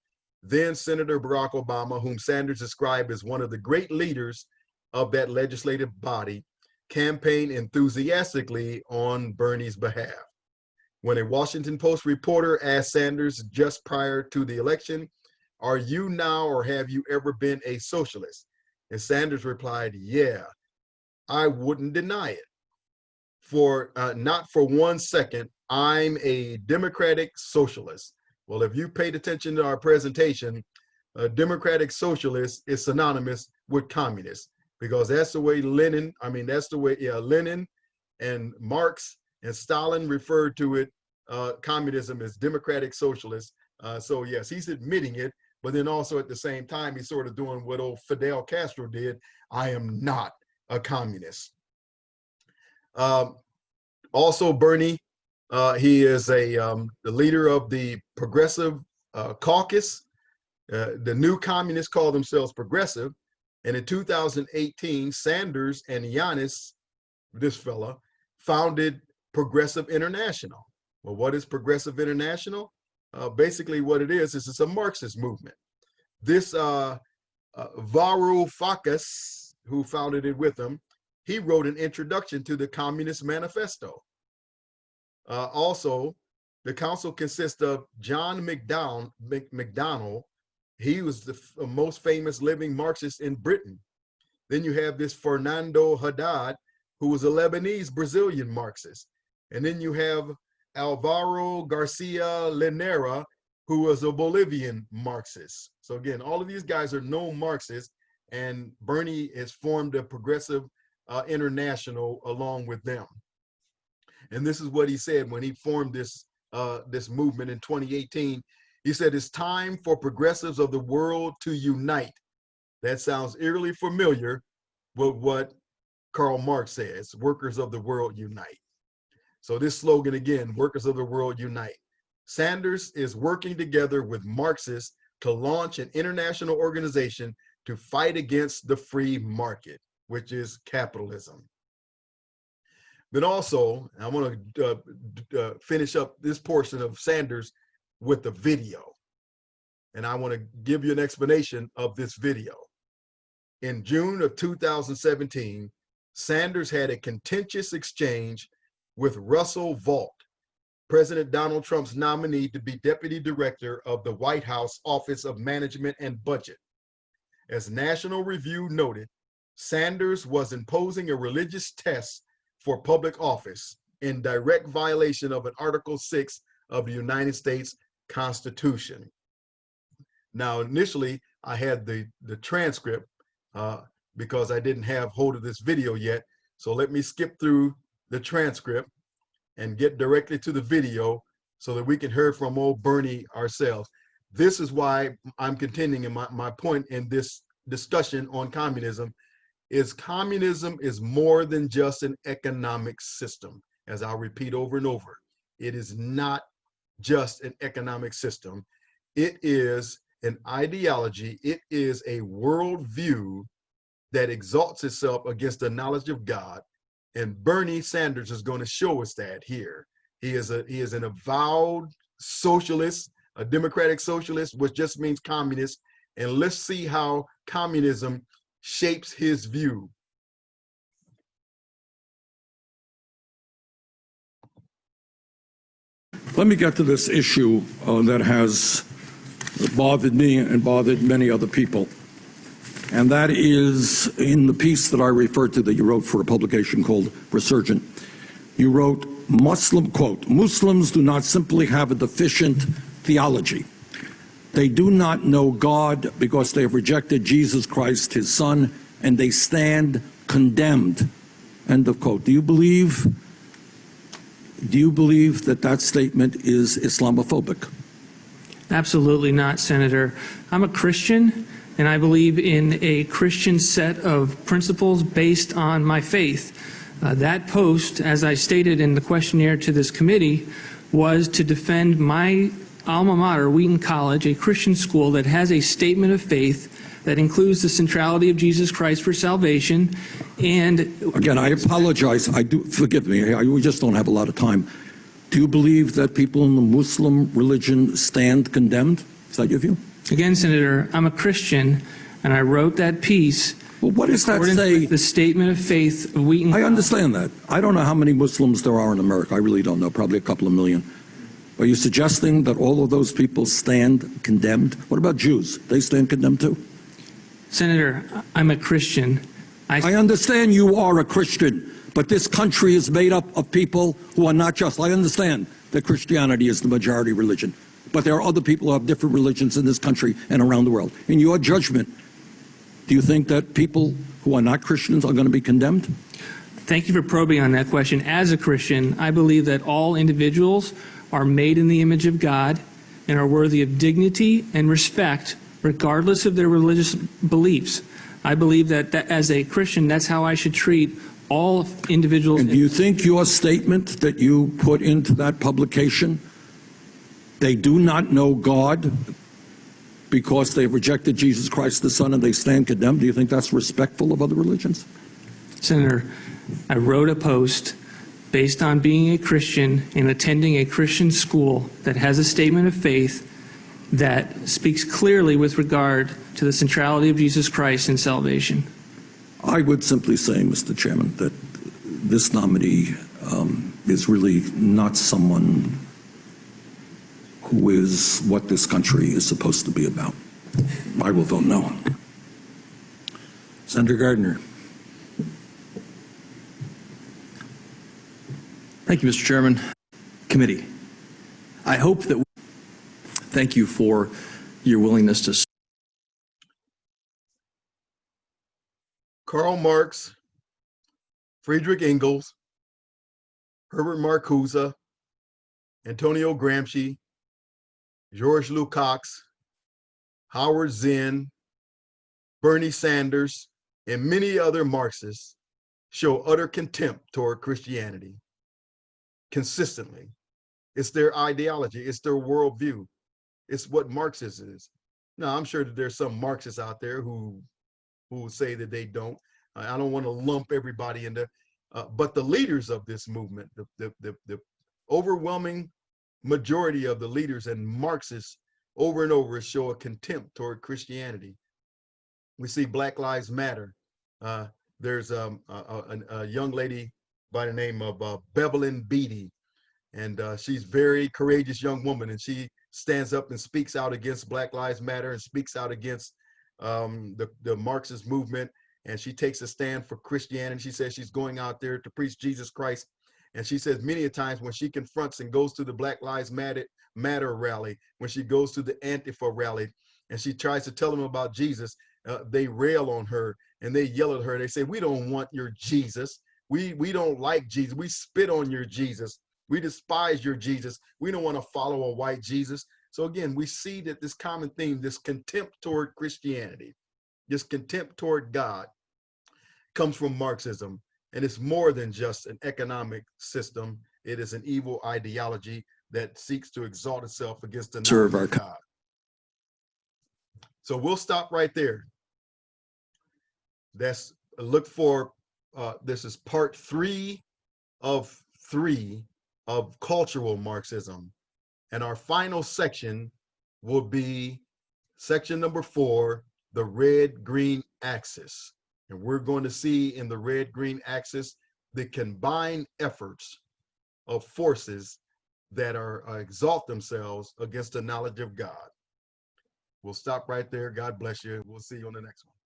A: Then Senator Barack Obama, whom Sanders described as one of the great leaders of that legislative body, campaigned enthusiastically on Bernie's behalf. When a Washington Post reporter asked Sanders just prior to the election, "Are you now or have you ever been a socialist?" And Sanders replied, "Yeah, I wouldn't deny it. Not for 1 second, I'm a democratic socialist." Well, if you paid attention to our presentation, a democratic socialist is synonymous with communist, because that's the way Lenin and Marx and Stalin referred to it, communism as democratic socialist. So yes, he's admitting it, but then also at the same time, he's sort of doing what old Fidel Castro did. I am not a communist. Also, Bernie, he is the leader of the Progressive Caucus. The new communists call themselves progressive. And in 2018, Sanders and Yanis, this fella, founded Progressive International. Well, what is Progressive International? Basically what it is it's a Marxist movement. This Varoufakis, who founded it with him, he wrote an introduction to the Communist Manifesto. Also, the council consists of John McDonnell. He was the most famous living Marxist in Britain. Then you have this Fernando Haddad, who was a Lebanese Brazilian Marxist. And then you have Alvaro Garcia Linera, who was a Bolivian Marxist. So again, all of these guys are known Marxists, and Bernie has formed a Progressive International along with them. And this is what he said when he formed this movement in 2018. He said, "It's time for progressives of the world to unite." That sounds eerily familiar with what Karl Marx says, "Workers of the world unite." So this slogan again, "Workers of the world unite." Sanders is working together with Marxists to launch an international organization to fight against the free market, which is capitalism. Then also, I want to finish up this portion of Sanders with the video. And I want to give you an explanation of this video. In June of 2017, Sanders had a contentious exchange with Russell Vought, President Donald Trump's nominee to be deputy director of the White House Office of Management and Budget. As National Review noted, Sanders was imposing a religious test for public office in direct violation of an Article 6 of the United States Constitution. Now, initially, I had the transcript because I didn't have hold of this video yet. So let me skip through the transcript and get directly to the video so that we can hear from old Bernie ourselves. This is why I'm contending, in my point in this discussion on communism is more than just an economic system, as I'll repeat over and over. It is not just an economic system. It is an ideology. It is a worldview that exalts itself against the knowledge of God. And Bernie Sanders is going to show us that here. He is an avowed socialist, a democratic socialist, which just means communist. And let's see how communism shapes his view.
M: Let me get to this issue that has bothered me and bothered many other people. And that is in the piece that I referred to that you wrote for a publication called Resurgent. You wrote, quote, Muslims do not simply have a deficient theology. They do not know God because they have rejected Jesus Christ, his son, and they stand condemned. End of quote. Do you believe that that statement is Islamophobic?
N: Absolutely not, Senator. I'm a Christian, and I believe in a Christian set of principles based on my faith. That post, as I stated in the questionnaire to this committee, was to defend my alma mater, Wheaton College, a Christian school that has a statement of faith that includes the centrality of Jesus Christ for salvation. And
M: again, I apologize. Forgive me. We just don't have a lot of time. Do you believe that people in the Muslim religion stand condemned? Is that your view?
N: Again, Senator, I'm a Christian, and I wrote that piece.
M: Well, what does that say?
N: The statement of faith of Wheaton.
M: I understand that. I don't know how many Muslims there are in America. I really don't know. Probably a couple of million. Are you suggesting that all of those people stand condemned? What about Jews? They stand condemned too?
N: Senator, I'm a Christian.
M: I understand you are a Christian, but this country is made up of people who are not just. I understand that Christianity is the majority religion, but there are other people who have different religions in this country and around the world. In your judgment, do you think that people who are not Christians are going to be condemned?
N: Thank you for probing on that question. As a Christian, I believe that all individuals are made in the image of God and are worthy of dignity and respect regardless of their religious beliefs. I believe that as a Christian, that's how I should treat all individuals.
M: And do you think your statement that you put into that publication, they do not know God because they've rejected Jesus Christ the Son and they stand condemned, do you think that's respectful of other religions?
N: Senator, I wrote a post based on being a Christian and attending a Christian school that has a statement of faith that speaks clearly with regard to the centrality of Jesus Christ in salvation.
M: I would simply say, Mr. Chairman, that this nominee is really not someone who is what this country is supposed to be about. I will vote no. Senator Gardner.
O: Thank you, Mr. Chairman. Committee, I hope that thank you for your willingness to.
A: Karl Marx, Friedrich Engels, Herbert Marcuse, Antonio Gramsci, George Lukács, Howard Zinn, Bernie Sanders, and many other Marxists show utter contempt toward Christianity consistently. It's their ideology, it's their worldview, it's what Marxism is. Now, I'm sure that there's some Marxists out there who say that they don't. I don't want to lump everybody in there, but the leaders of this movement, the overwhelming majority of the leaders and Marxists over and over show a contempt toward Christianity. We see Black Lives Matter. There's a young lady by the name of Bevelyn Beatty, and she's a very courageous young woman, and she stands up and speaks out against Black Lives Matter and speaks out against the Marxist movement, and she takes a stand for Christianity. She says she's going out there to preach Jesus Christ, and she says many a times when she confronts and goes to the Black Lives Matter rally, when she goes to the Antifa rally, and she tries to tell them about Jesus, they rail on her and they yell at her. They say, "We don't want your Jesus. We don't like Jesus. We spit on your Jesus. We despise your Jesus. We don't want to follow a white Jesus." So again, we see that this common theme, this contempt toward Christianity, this contempt toward God, comes from Marxism. And it's more than just an economic system. It is an evil ideology that seeks to exalt itself against the knowledge of God. So we'll stop right there. That's look for, this is part 3 of cultural Marxism. And our final section will be section number 4, the red-green axis. And we're going to see in the red-green axis the combined efforts of forces that are exalt themselves against the knowledge of God. We'll stop right there. God bless you. We'll see you on the next one.